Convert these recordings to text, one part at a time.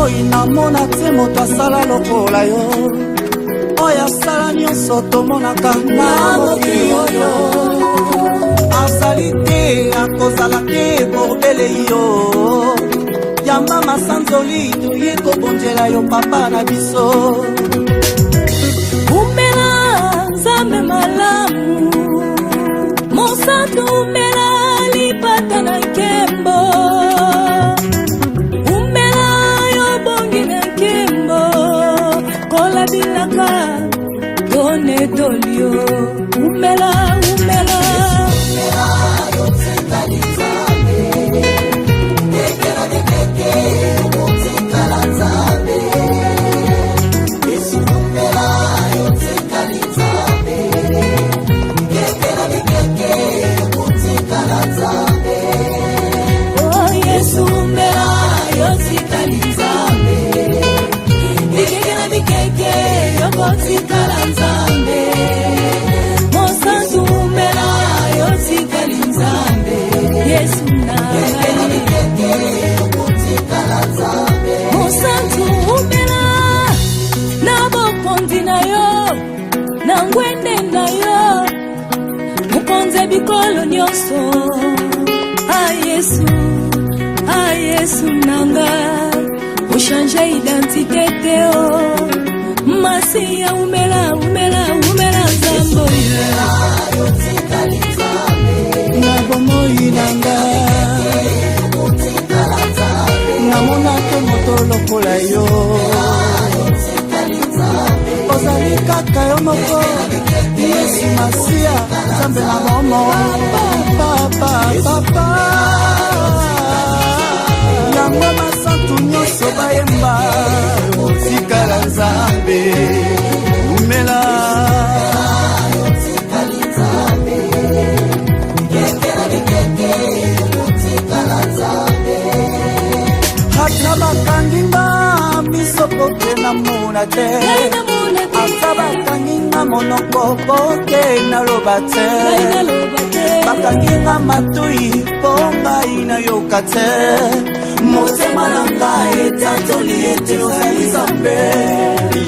bomoi namona te moto asala lokola yo oyo asala nyonso tomonaka na mokili oyo azali te akozala te bordele yo yamba masanzoli toye kobonzela yo papa na biso umela nzambe malamu mosantu umela lipata na nkembo umela yo bongi na nkembo kola bilaka done dolio umela umela yo tsekali nzambe ekera de keke yo tsekala nzambe yesu umela yo tsekali nzambe ekera de keke yo tsekala nzambe oh yesu umela yo tsekali nzambe ekera de keke yo tsekala nzambe mosantu umela yo tsekali nzambe yesu na mosantu umela na bokonzi na yo na ngwende na yo mukonze bikolo nyonso Yesu nanga uchange identité teo masiya umela zambo yo tsikali nzambe na bomoi nanga namona te moto lokola yo ozali kaka yo moko yesu masiya nzambe na momo papa yango masantu nyonso bayemba otikala nzambe umela ata bakanginga miso pote namona te ata bakanginga monoko pote naloba te bakanginga matoi mpo ngai nayoka te motema na ngai etatoli ete ozali nzambe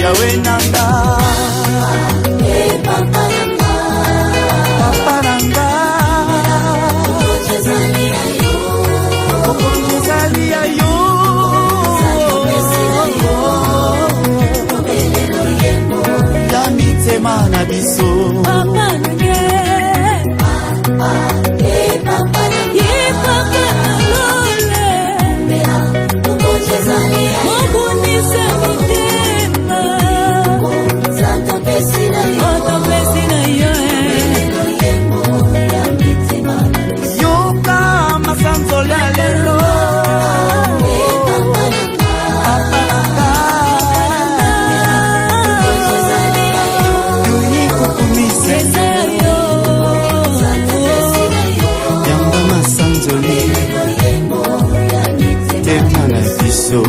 yawe nanga papa nanga okonjezali ya yo ya mitema na biso yoka masanzoli ya lelo yamba masanzoli temana biso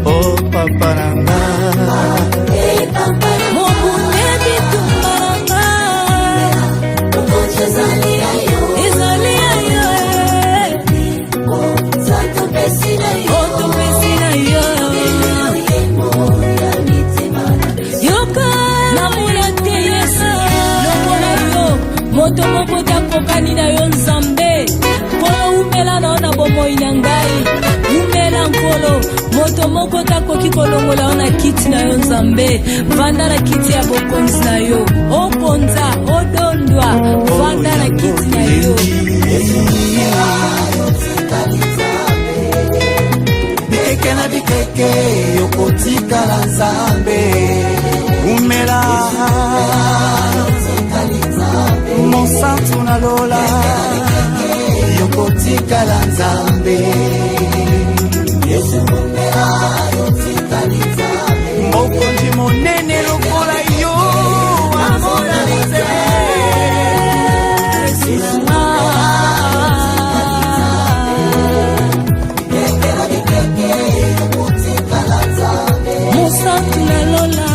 oh papa nanga moto moko takokani na yo nzambe nkolo umela na bomoi na ngai umela nkolo moto moko takoki kolongola yo na kiti na yo nzambe vanda na kiti ya bokonzi na yo okonza odondwa vanda na kiti na yo bikeke na bikeke yokotikala nzambe umela mosantu na lola yokotikala nzambe mokonzi monene lokola yo amona mosantu na lola.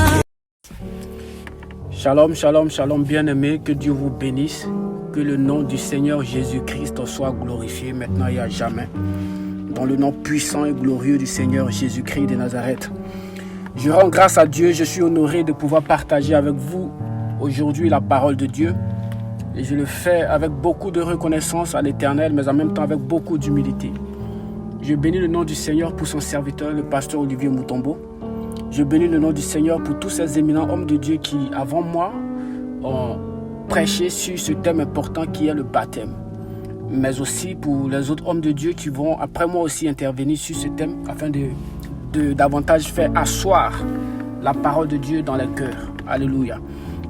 Shalom, shalom, shalom, bien-aimés, que Dieu vous bénisse, que le nom du Seigneur Jésus-Christ soit glorifié maintenant et à jamais. dans le nom puissant et glorieux du Seigneur Jésus-Christ de Nazareth. Je rends grâce à Dieu, je suis honoré de pouvoir partager avec vous aujourd'hui la parole de Dieu. Et je le fais avec beaucoup de reconnaissance à l'Éternel, mais en même temps avec beaucoup d'humilité. Je bénis le nom du Seigneur pour son serviteur, le pasteur Olivier Mutombo. Je bénis le nom du Seigneur pour tous ces éminents hommes de Dieu qui, avant moi, ont prêché sur ce thème important qui est le baptême. Mais aussi pour les autres hommes de Dieu qui vont après moi aussi intervenir sur ce thème afin de davantage faire asseoir la parole de Dieu dans les cœurs. Alléluia.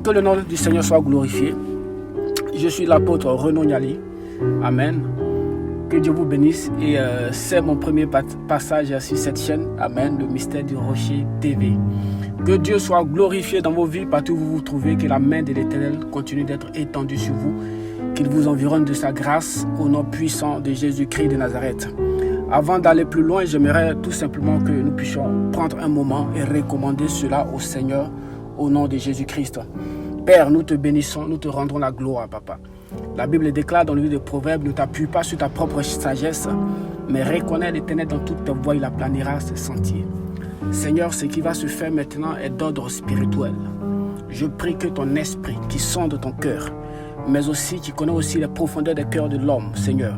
Que le nom du Seigneur soit glorifié. Je suis l'apôtre Renaud Niali. Amen. Que Dieu vous bénisse. Et c'est mon premier passage sur cette chaîne. Amen. Le mystère du rocher TV. Que Dieu soit glorifié dans vos vies partout où vous vous trouvez. Que la main de l'Éternel continue d'être étendue sur vous. Qu'il vous environne de sa grâce au nom puissant de Jésus-Christ de Nazareth. Avant d'aller plus loin, j'aimerais tout simplement que nous puissions prendre un moment et recommander cela au Seigneur au nom de Jésus-Christ. Père, nous te bénissons, nous te rendons la gloire, Papa. La Bible déclare dans le livre des Proverbes, ne t'appuie pas sur ta propre sagesse, mais reconnais l'Éternel dans toutes tes voies, il aplanira ses sentiers. Seigneur, ce qui va se faire maintenant est d'ordre spirituel. Je prie que ton esprit qui sonde ton cœur, mais aussi qui connaît aussi les profondeurs des cœurs de l'homme, Seigneur,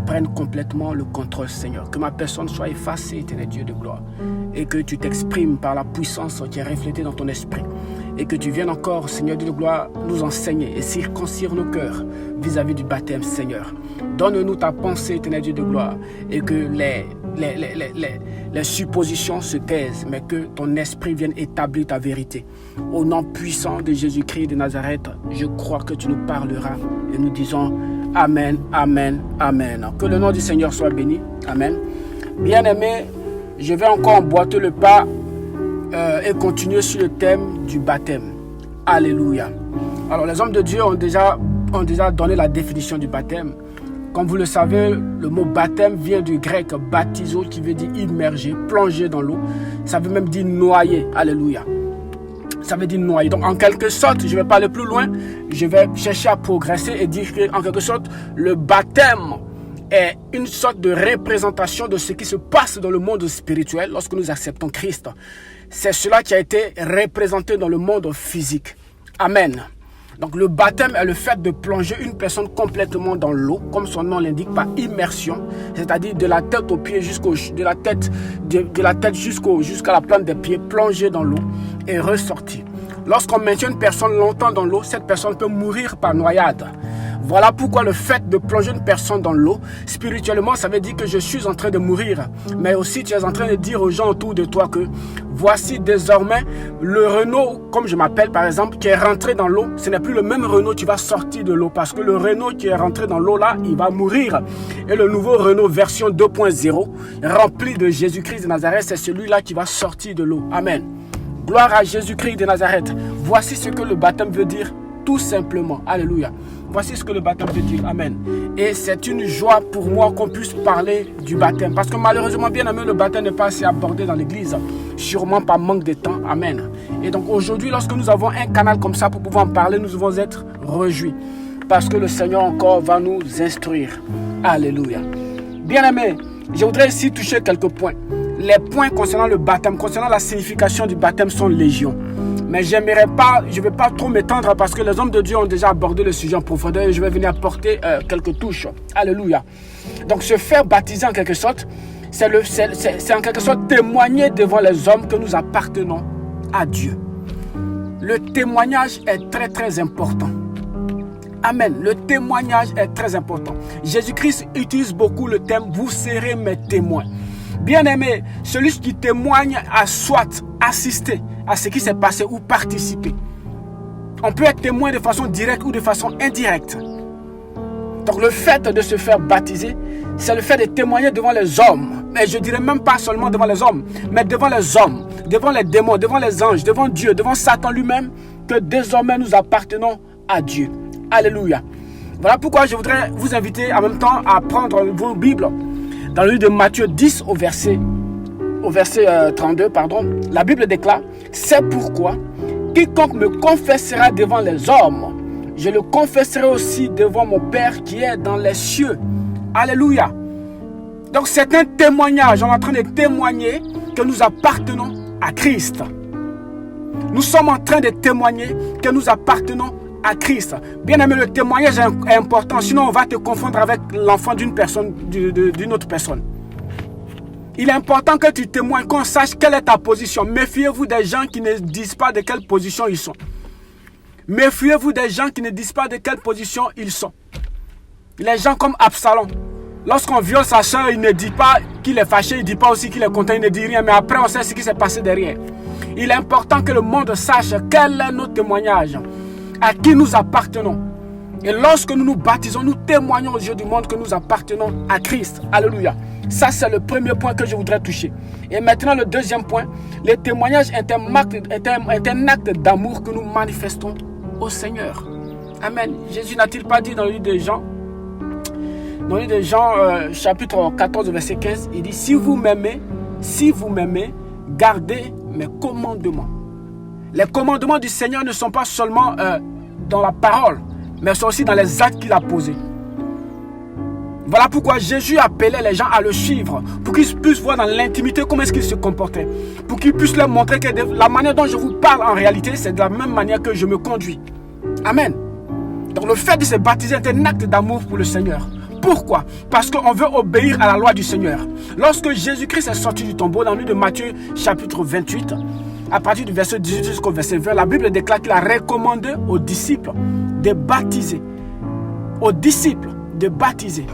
prenne complètement le contrôle, Seigneur. Que ma personne soit effacée, Éternel Dieu de gloire, et que tu t'exprimes par la puissance qui est reflétée dans ton esprit. Et que tu viennes encore, Seigneur Dieu de gloire, nous enseigner et circoncire nos cœurs vis-à-vis du baptême, Seigneur. Donne-nous ta pensée, Éternel Dieu de gloire, et que les suppositions se taisent, mais que ton esprit vienne établir ta vérité. Au nom puissant de Jésus-Christ de Nazareth, je crois que tu nous parleras et nous disons Amen, Amen, Amen. Que le nom du Seigneur soit béni. Amen. Bien-aimés, je vais encore emboîter le pas et continuer sur le thème du baptême. Alléluia. Alors, les hommes de Dieu ont déjà donné la définition du baptême. Comme vous le savez, le mot baptême vient du grec baptizo qui veut dire immerger, plonger dans l'eau. Ça veut même dire noyer. Alléluia. Ça veut dire noyer. Donc, en quelque sorte, je ne vais pas aller plus loin. Je vais chercher à progresser et dire qu'en quelque sorte, le baptême est une sorte de représentation de ce qui se passe dans le monde spirituel lorsque nous acceptons Christ. C'est cela qui a été représenté dans le monde physique. Amen. Donc le baptême est le fait de plonger une personne complètement dans l'eau, comme son nom l'indique, par immersion, c'est-à-dire de la tête aux pieds jusqu'à la plante des pieds, plonger dans l'eau et ressortir. Lorsqu'on maintient une personne longtemps dans l'eau, cette personne peut mourir par noyade. Voilà pourquoi le fait de plonger une personne dans l'eau, spirituellement, ça veut dire que je suis en train de mourir. Mais aussi, tu es en train de dire aux gens autour de toi que voici désormais le Renault, comme je m'appelle par exemple, qui est rentré dans l'eau. Ce n'est plus le même Renault qui va sortir de l'eau parce que le Renault qui est rentré dans l'eau là, il va mourir. Et le nouveau Renault version 2.0, rempli de Jésus-Christ de Nazareth, c'est celui-là qui va sortir de l'eau. Amen. Gloire à Jésus-Christ de Nazareth. Voici ce que le baptême veut dire, tout simplement. Alléluia. Voici ce que le baptême veut dire. Amen. Et c'est une joie pour moi qu'on puisse parler du baptême. Parce que malheureusement, bien aimé, le baptême n'est pas assez abordé dans l'église. Sûrement par manque de temps. Amen. Et donc aujourd'hui, lorsque nous avons un canal comme ça pour pouvoir en parler, nous devons être réjouis. Parce que le Seigneur encore va nous instruire. Alléluia. Bien aimé, je voudrais ici toucher quelques points. Les points concernant le baptême, concernant la signification du baptême sont légion. Mais je ne vais pas trop m'étendre parce que les hommes de Dieu ont déjà abordé le sujet en profondeur et je vais venir apporter quelques touches. Alléluia. Donc se faire baptiser en quelque sorte, c'est en quelque sorte témoigner devant les hommes que nous appartenons à Dieu. Le témoignage est très très important. Amen. Le témoignage est très important. Jésus-Christ utilise beaucoup le terme « vous serez mes témoins ». Bien-aimé, celui qui témoigne a soit assisté à ce qui s'est passé ou participé. On peut être témoin de façon directe ou de façon indirecte. Donc le fait de se faire baptiser, c'est le fait de témoigner devant les hommes. Mais je dirais même pas seulement devant les hommes, mais devant les hommes, devant les démons, devant les anges, devant Dieu, devant Satan lui-même, que désormais nous appartenons à Dieu. Alléluia. Voilà pourquoi je voudrais vous inviter en même temps à prendre vos Bibles. Dans le livre de Matthieu 10 au verset 32, la Bible déclare « C'est pourquoi quiconque me confessera devant les hommes, je le confesserai aussi devant mon Père qui est dans les cieux. » Alléluia. Donc c'est un témoignage, on est en train de témoigner que nous appartenons à Christ. Nous sommes en train de témoigner que nous appartenons à Christ. Bien aimé, le témoignage est important, sinon on va te confondre avec l'enfant d'une personne, d'une autre personne. Il est important que tu témoignes, qu'on sache quelle est ta position. Méfiez-vous des gens qui ne disent pas de quelle position ils sont. Méfiez-vous des gens qui ne disent pas de quelle position ils sont. Les gens comme Absalom. Lorsqu'on viole sa soeur, il ne dit pas qu'il est fâché, il ne dit pas aussi qu'il est content, il ne dit rien. Mais après, on sait ce qui s'est passé derrière. Il est important que le monde sache quel est notre témoignage, à qui nous appartenons. Et lorsque nous nous baptisons, nous témoignons aux yeux du monde que nous appartenons à Christ. Alléluia. Ça, c'est le premier point que je voudrais toucher. Et maintenant, le deuxième point, le témoignage est un acte d'amour que nous manifestons au Seigneur. Amen. Jésus n'a-t-il pas dit dans le livre de Jean, chapitre 14, verset 15, il dit, si vous m'aimez, gardez mes commandements. Les commandements du Seigneur ne sont pas seulement dans la parole, mais sont aussi dans les actes qu'il a posés. Voilà pourquoi Jésus appelait les gens à le suivre, pour qu'ils puissent voir dans l'intimité comment est-ce qu'il se comportait, pour qu'ils puissent leur montrer que la manière dont je vous parle en réalité, c'est de la même manière que je me conduis. Amen. Donc le fait de se baptiser est un acte d'amour pour le Seigneur. Pourquoi? Parce qu'on veut obéir à la loi du Seigneur. Lorsque Jésus-Christ est sorti du tombeau, dans le livre de Matthieu chapitre 28, à partir du verset 18 jusqu'au verset 20, la Bible déclare qu'il a recommandé aux disciples de baptiser. Aux disciples de baptiser.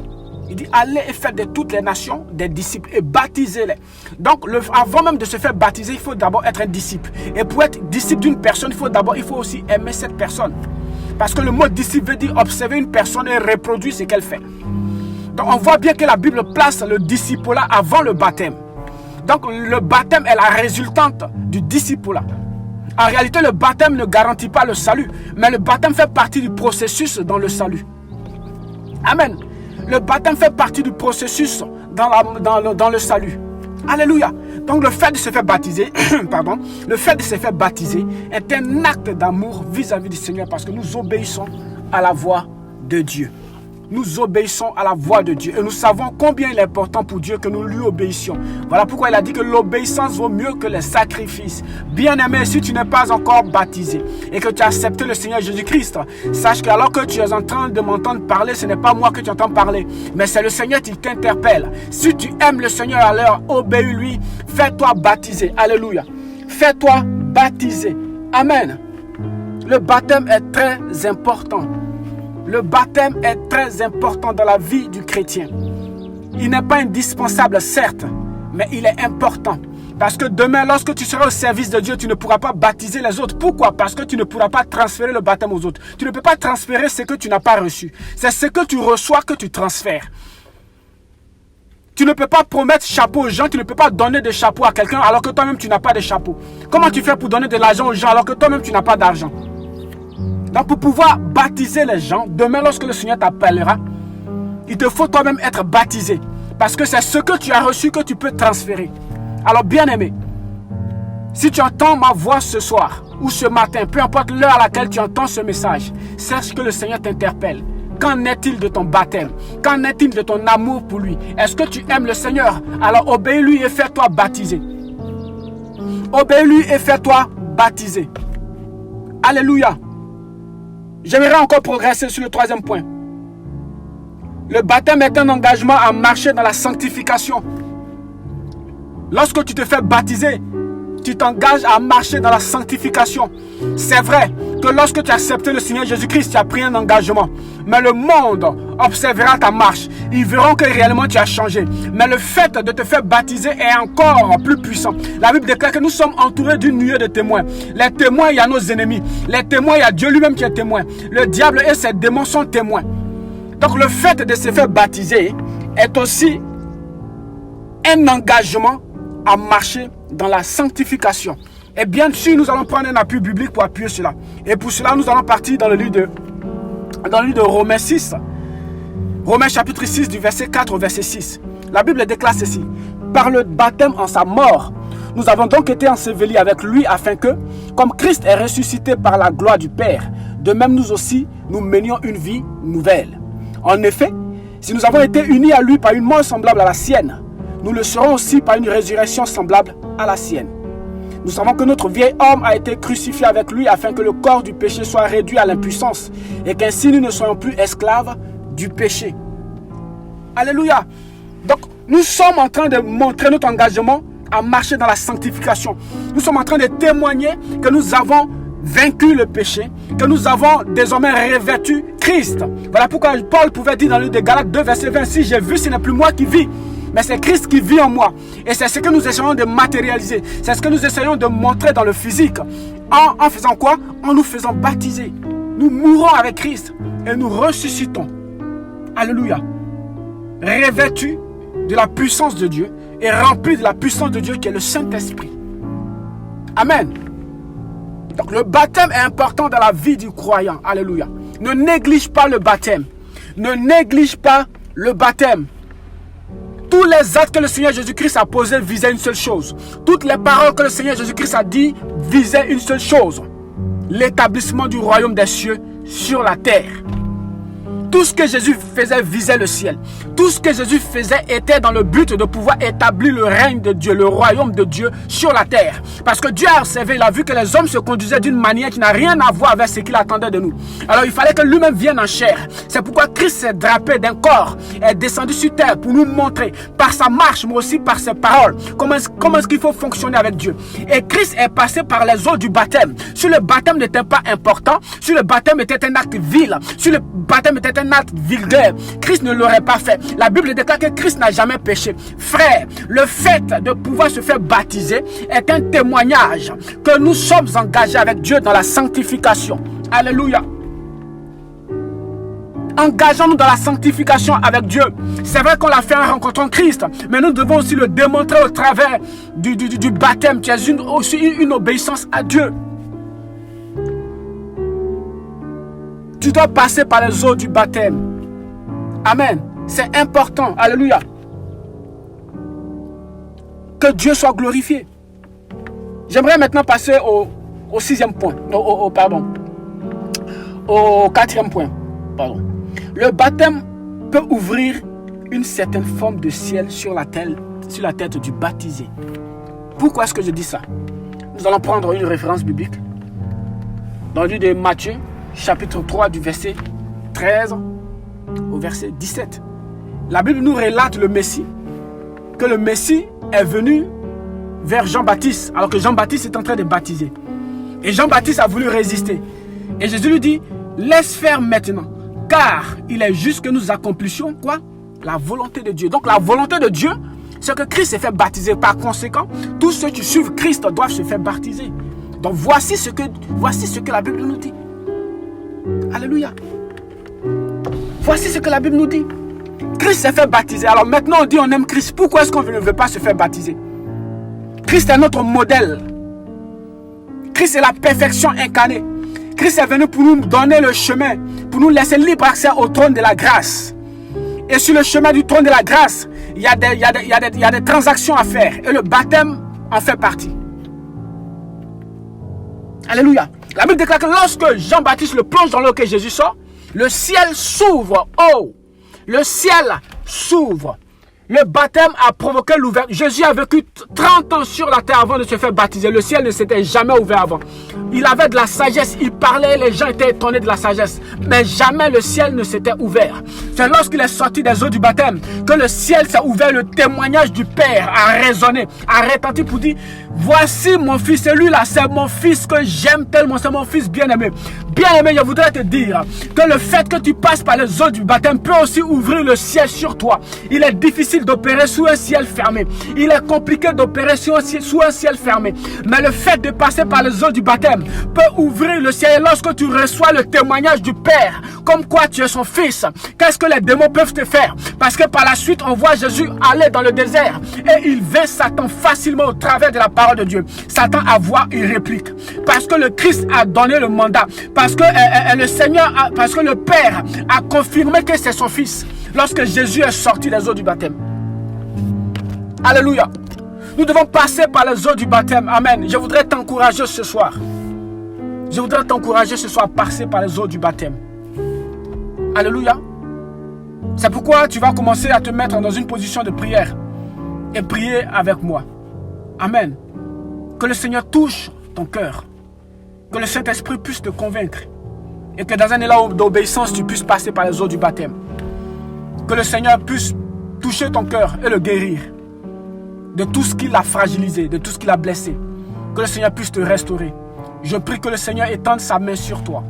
Il dit, allez et faites de toutes les nations des disciples et baptisez-les. Donc, avant même de se faire baptiser, il faut d'abord être un disciple. Et pour être disciple d'une personne, il faut aussi aimer cette personne. Parce que le mot disciple veut dire observer une personne et reproduire ce qu'elle fait. Donc, on voit bien que la Bible place le discipulat avant le baptême. Donc, le baptême est la résultante du discipulat. En réalité, le baptême ne garantit pas le salut, mais le baptême fait partie du processus dans le salut. Amen. Le baptême fait partie du processus dans le salut. Alléluia. Donc le fait de se faire baptiser, le fait de se faire baptiser est un acte d'amour vis-à-vis du Seigneur parce que nous obéissons à la voix de Dieu. Nous obéissons à la voix de Dieu et nous savons combien il est important pour Dieu que nous lui obéissions. Voilà pourquoi il a dit que l'obéissance vaut mieux que les sacrifices. Bien-aimé, si tu n'es pas encore baptisé et que tu as accepté le Seigneur Jésus-Christ, sache que alors que tu es en train de m'entendre parler, ce n'est pas moi que tu entends parler, mais c'est le Seigneur qui t'interpelle. Si tu aimes le Seigneur, alors obéis-lui, fais-toi baptiser. Alléluia. Fais-toi baptiser. Amen. Le baptême est très important. Le baptême est très important dans la vie du chrétien. Il n'est pas indispensable, certes, mais il est important. Parce que demain, lorsque tu seras au service de Dieu, tu ne pourras pas baptiser les autres. Pourquoi? Parce que tu ne pourras pas transférer le baptême aux autres. Tu ne peux pas transférer ce que tu n'as pas reçu. C'est ce que tu reçois que tu transfères. Tu ne peux pas promettre chapeau aux gens, tu ne peux pas donner de chapeau à quelqu'un alors que toi-même tu n'as pas de chapeau. Comment tu fais pour donner de l'argent aux gens alors que toi-même tu n'as pas d'argent? Donc pour pouvoir baptiser les gens, demain lorsque le Seigneur t'appellera, il te faut toi-même être baptisé. Parce que c'est ce que tu as reçu que tu peux transférer. Alors bien aimé, si tu entends ma voix ce soir ou ce matin, peu importe l'heure à laquelle tu entends ce message, sache que le Seigneur t'interpelle. Qu'en est-il de ton baptême? Qu'en est-il de ton amour pour lui? Est-ce que tu aimes le Seigneur? Alors obéis-lui et fais-toi baptiser. Obéis-lui et fais-toi baptiser. Alléluia. J'aimerais encore progresser sur le troisième point. Le baptême est un engagement à marcher dans la sanctification. Lorsque tu te fais baptiser, tu t'engages à marcher dans la sanctification. C'est vrai que lorsque tu as accepté le Seigneur Jésus-Christ, tu as pris un engagement. Mais le monde observera ta marche. Ils verront que réellement tu as changé. Mais le fait de te faire baptiser est encore plus puissant. La Bible déclare que nous sommes entourés d'une nuée de témoins. Les témoins, il y a nos ennemis. Les témoins, il y a Dieu lui-même qui est témoin. Le diable et ses démons sont témoins. Donc le fait de se faire baptiser est aussi un engagement à marcher dans la sanctification. Et bien sûr, nous allons prendre un appui biblique pour appuyer cela. Et pour cela, nous allons partir dans le livre de Romains 6. Romains chapitre 6 du verset 4 au verset 6. La Bible déclare ceci. Par le baptême en sa mort, nous avons donc été ensevelis avec lui afin que, comme Christ est ressuscité par la gloire du Père, de même nous aussi, nous menions une vie nouvelle. En effet, Si nous avons été unis à lui par une mort semblable à la sienne, nous le serons aussi par une résurrection semblable à la sienne. Nous savons que notre vieil homme a été crucifié avec lui afin que le corps du péché soit réduit à l'impuissance et qu'ainsi nous ne soyons plus esclaves du péché. Alléluia. Donc, nous sommes en train de montrer notre engagement à marcher dans la sanctification. Nous sommes en train de témoigner que nous avons vaincu le péché, que nous avons désormais revêtu Christ. Voilà pourquoi Paul pouvait dire dans le livre de Galates 2, verset 26, j'ai vu, ce n'est plus moi qui vis, mais c'est Christ qui vit en moi. Et c'est ce que nous essayons de matérialiser. C'est ce que nous essayons de montrer dans le physique. En faisant quoi? En nous faisant baptiser. Nous mourons avec Christ et nous ressuscitons. Alléluia. Revêtus de la puissance de Dieu et remplis de la puissance de Dieu qui est le Saint-Esprit. Amen. Donc le baptême est important dans la vie du croyant. Alléluia. Ne néglige pas le baptême. Ne néglige pas le baptême. Tous les actes que le Seigneur Jésus-Christ a posés visaient une seule chose. Toutes les paroles que le Seigneur Jésus-Christ a dit visaient une seule chose. L'établissement du royaume des cieux sur la terre. Tout ce que Jésus faisait visait le ciel. Tout ce que Jésus faisait était dans le but de pouvoir établir le règne de Dieu, le royaume de Dieu sur la terre. Parce que Dieu a observé, il a vu que les hommes se conduisaient d'une manière qui n'a rien à voir avec ce qu'il attendait de nous. Alors il fallait que lui-même vienne en chair. C'est pourquoi Christ s'est drapé d'un corps, est descendu sur terre pour nous montrer par sa marche, mais aussi par ses paroles, comment est-ce qu'il faut fonctionner avec Dieu. Et Christ est passé par les eaux du baptême. Si le baptême n'était pas important, si le baptême était un acte vil, si le baptême était un acte vulgaire, Christ ne l'aurait pas fait. La Bible déclare que Christ n'a jamais péché. Frère, le fait de pouvoir se faire baptiser est un témoignage que nous sommes engagés avec Dieu dans la sanctification. Alléluia. Engageons-nous dans la sanctification avec Dieu. C'est vrai qu'on l'a fait en rencontrant Christ, mais nous devons aussi le démontrer au travers du baptême, qui est aussi une obéissance à Dieu. Tu dois passer par les eaux du baptême. Amen. C'est important. Alléluia. Que Dieu soit glorifié. J'aimerais maintenant passer au sixième point. Au quatrième point. Pardon. Le baptême peut ouvrir une certaine forme de ciel sur la tête du baptisé. Pourquoi est-ce que je dis ça? Nous allons prendre une référence biblique. Dans le livre de Matthieu, chapitre 3 du verset 13 au verset 17. La Bible nous relate le Messie, que le Messie est venu vers Jean-Baptiste, alors que Jean-Baptiste est en train de baptiser. Et Jean-Baptiste a voulu résister. Et Jésus lui dit, laisse faire maintenant, car il est juste que nous accomplissions quoi? La volonté de Dieu. Donc la volonté de Dieu, c'est que Christ s'est fait baptiser. Par conséquent, tous ceux qui suivent Christ doivent se faire baptiser. Donc voici ce que la Bible nous dit. Alléluia. Voici ce que la Bible nous dit. Christ s'est fait baptiser. Alors maintenant on dit on aime Christ. Pourquoi est-ce qu'on ne veut pas se faire baptiser? Christ est notre modèle. Christ est la perfection incarnée. Christ est venu pour nous donner le chemin, pour nous laisser libre accès au trône de la grâce. Et sur le chemin du trône de la grâce, il y a des transactions à faire. Et le baptême en fait partie. Alléluia. La Bible déclare que lorsque Jean-Baptiste le plonge dans l'eau que Jésus sort, le ciel s'ouvre. Oh! Le ciel s'ouvre. Le baptême a provoqué l'ouverture. Jésus a vécu 30 ans sur la terre avant de se faire baptiser. Le ciel ne s'était jamais ouvert avant. Il avait de la sagesse. Il parlait, les gens étaient étonnés de la sagesse. Mais jamais le ciel ne s'était ouvert. C'est lorsqu'il est sorti des eaux du baptême que le ciel s'est ouvert. Le témoignage du Père a résonné, a retenti pour dire, voici mon fils, celui-là, c'est mon fils que j'aime tellement, c'est mon fils bien-aimé. Bien-aimé, je voudrais te dire que le fait que tu passes par les eaux du baptême peut aussi ouvrir le ciel sur toi. Il est difficile d'opérer sous un ciel fermé. Il est compliqué d'opérer sous un ciel fermé. Mais le fait de passer par les eaux du baptême peut ouvrir le ciel. Et lorsque tu reçois le témoignage du Père, comme quoi tu es son fils, qu'est-ce que les démons peuvent te faire? Parce que par la suite, on voit Jésus aller dans le désert et il vainc Satan facilement au travers de la parole de Dieu. Satan a voix, il réplique. Parce que le Christ a donné le mandat. Parce que le Seigneur, parce que le Père a confirmé que c'est son fils lorsque Jésus est sorti des eaux du baptême. Alléluia. Nous devons passer par les eaux du baptême. Amen. Je voudrais t'encourager ce soir. Je voudrais t'encourager ce soir à passer par les eaux du baptême. Alléluia. C'est pourquoi tu vas commencer à te mettre dans une position de prière et prier avec moi. Amen. Que le Seigneur touche ton cœur. Que le Saint-Esprit puisse te convaincre. Et que dans un élan d'obéissance, tu puisses passer par les eaux du baptême. Que le Seigneur puisse toucher ton cœur et le guérir de tout ce qui l'a fragilisé, de tout ce qui l'a blessé. Que le Seigneur puisse te restaurer. Je prie que le Seigneur étende sa main sur toi.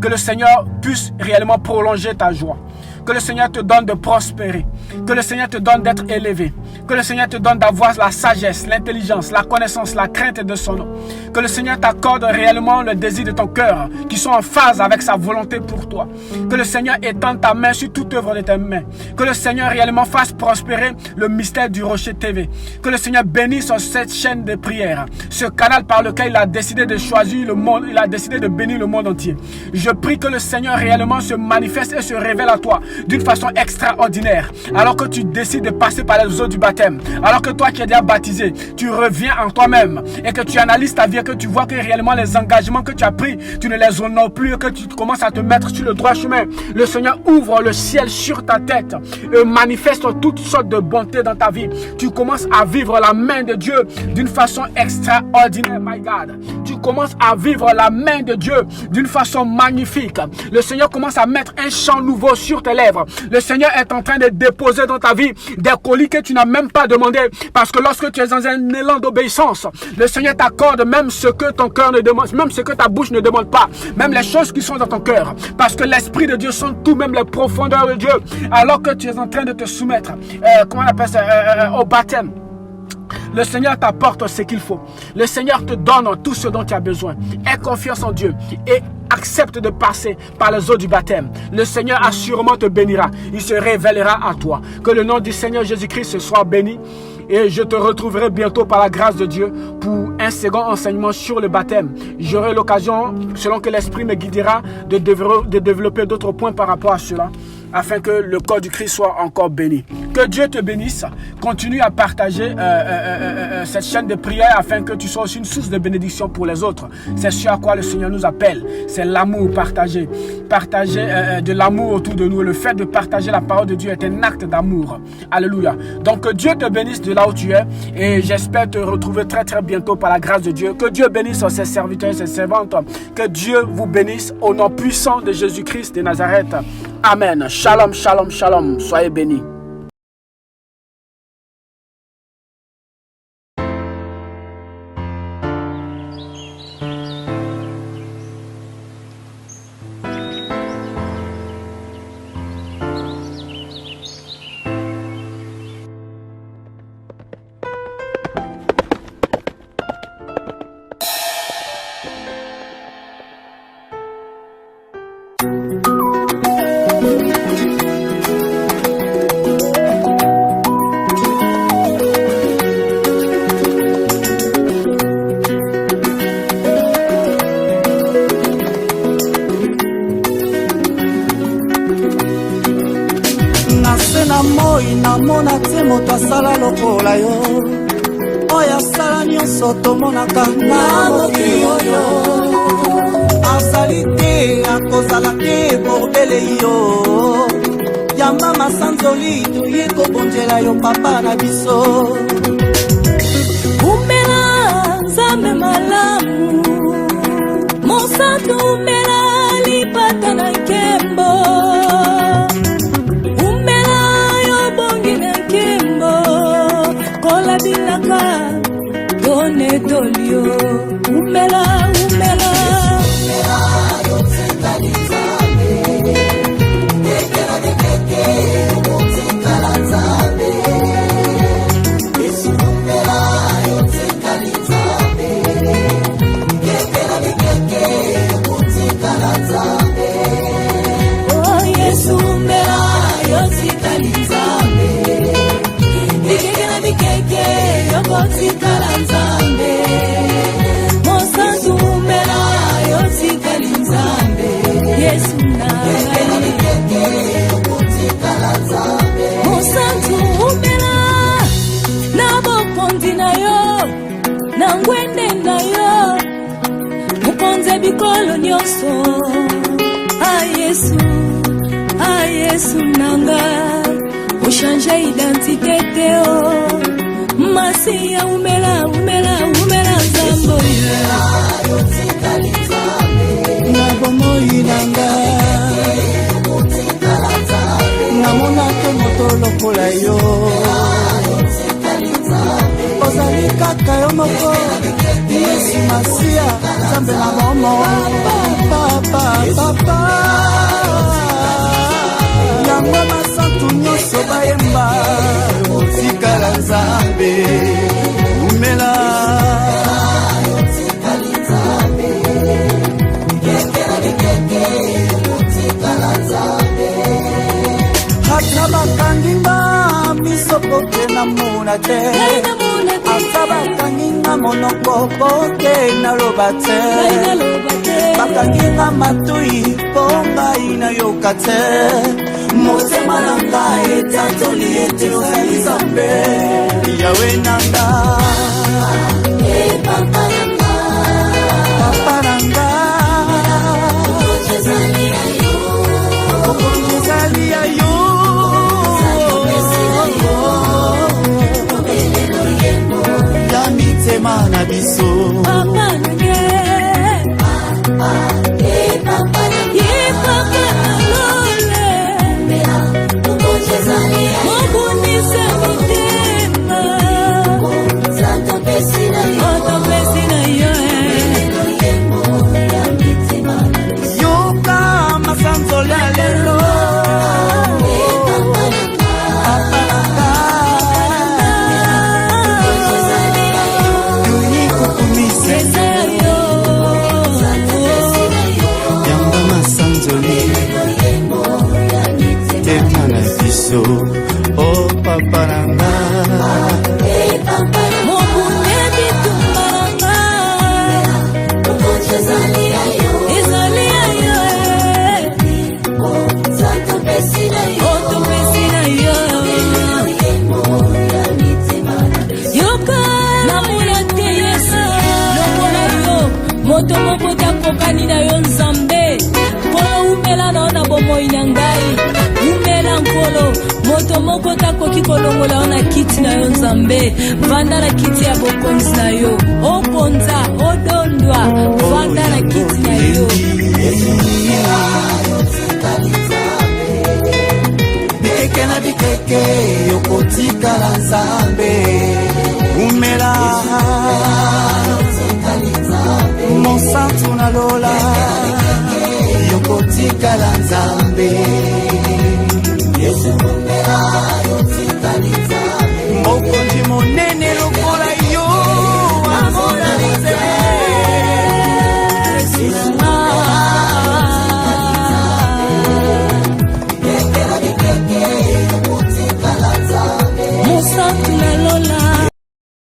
Que le Seigneur puisse réellement prolonger ta joie. Que le Seigneur te donne de prospérer. Que le Seigneur te donne d'être élevé. Que le Seigneur te donne d'avoir la sagesse, l'intelligence, la connaissance, la crainte de son nom. Que le Seigneur t'accorde réellement le désir de ton cœur qui sont en phase avec sa volonté pour toi. Que le Seigneur étende ta main sur toute œuvre de tes mains. Que le Seigneur réellement fasse prospérer le mystère du Rocher TV. Que le Seigneur bénisse cette chaîne de prière, ce canal par lequel il a décidé de choisir le monde, il a décidé de bénir le monde entier. Je prie que le Seigneur réellement se manifeste et se révèle à toi d'une façon extraordinaire. Alors que tu décides de passer par les eaux du baptême, alors que toi qui es déjà baptisé, tu reviens en toi-même et que tu analyses ta vie et que tu vois que réellement les engagements que tu as pris, tu ne les honores plus et que tu commences à te mettre sur le droit chemin. Le Seigneur ouvre le ciel sur ta tête et manifeste toutes sortes de bontés dans ta vie. Tu commences à vivre la main de Dieu d'une façon extraordinaire, my God. Tu commences à vivre la main de Dieu d'une façon magnifique. Le Seigneur commence à mettre un chant nouveau sur tes lèvres. Le Seigneur est en train de déposer dans ta vie des colis que tu n'as même pas demandé. Parce que lorsque tu es dans un élan d'obéissance, le Seigneur t'accorde même ce que ton cœur ne demande, même ce que ta bouche ne demande pas, même les choses qui sont dans ton cœur. Parce que l'Esprit de Dieu sent tout, même les profondeurs de Dieu. Alors que tu es en train de te soumettre, comment on appelle ça, au baptême. Le Seigneur t'apporte ce qu'il faut. Le Seigneur te donne tout ce dont tu as besoin. Aie confiance en Dieu et accepte de passer par les eaux du baptême. Le Seigneur assurément te bénira. Il se révélera à toi. Que le nom du Seigneur Jésus-Christ soit béni. Et je te retrouverai bientôt par la grâce de Dieu pour un second enseignement sur le baptême. J'aurai l'occasion, selon que l'Esprit me guidera, de développer d'autres points par rapport à cela, afin que le corps du Christ soit encore béni. Que Dieu te bénisse. Continue à partager cette chaîne de prière afin que tu sois aussi une source de bénédiction pour les autres. C'est ce à quoi le Seigneur nous appelle. C'est l'amour partagé. Partager de l'amour autour de nous. Le fait de partager la parole de Dieu est un acte d'amour. Alléluia. Donc que Dieu te bénisse de là où tu es. Et j'espère te retrouver très très bientôt par la grâce de Dieu. Que Dieu bénisse ses serviteurs et ses servantes. Que Dieu vous bénisse au nom puissant de Jésus-Christ de Nazareth. Amen. Shalom, shalom, shalom. Soyez bénis. Namona te moto asala lokola yo oyo asala nyonso tomonaka na mokili oyo azali te akozala te bordele yo yamba masanzoli toye kobonzela yo papa na biso umela nzambe malamu mosantu umela lipata na nkembo bilaka done dolio umela umela yo tsikalizame tekera de keke yo tsikalizame umela yo tsikalizame tekera de keke yo tsikalizame oh Yesu umela yo tsikalizame keke yokotikala nzambe mosantu umela yotikali nzambe Yesu nanga keke yokotikala nzambe mosantu umela na bokondi na yo na ngwende na yo mukonze bikolo nyonso ah Yesu ah Yesu nanga Uchanje identité teo Masia umela zambo Nabomo inanga Namona ke moto lokola yo Ozali kaka yo moko Yesu Masia Zambe na momo Papa Yango masantu nyoso bayemba Otikala Nzambe Umela Ata bakanginga misopoke na muna te Ata bakanginga monoko poke na loba te Bakanginga matui ponga ina yoka te Motema nanga etatoli ete ozali Nzambe Yawe nanga Papa nanga Okonjezali ya yo Ya mitema na biso Papa nange Papa nalole Mobunise mitema Santo pesina yo Yoka masanzola lelo Oh papa nanga Mobune bitumanga Ezali ayo Santo pesina yo Yoka namuna te Yesu Lokola yo Moto moko takokani na yo Nzambe Kolo umela naona bomoi na ngai Umela nkolo Moto moko takoki kolongola ona kiti na yo Nzambe Vanda na kiti ya bokonzi na yo Okonza, odondwa Vanda na kiti na yo Bikeke na bikeke Yokotikala Nzambe Umela Monsantu na lola Yokotikala Nzambe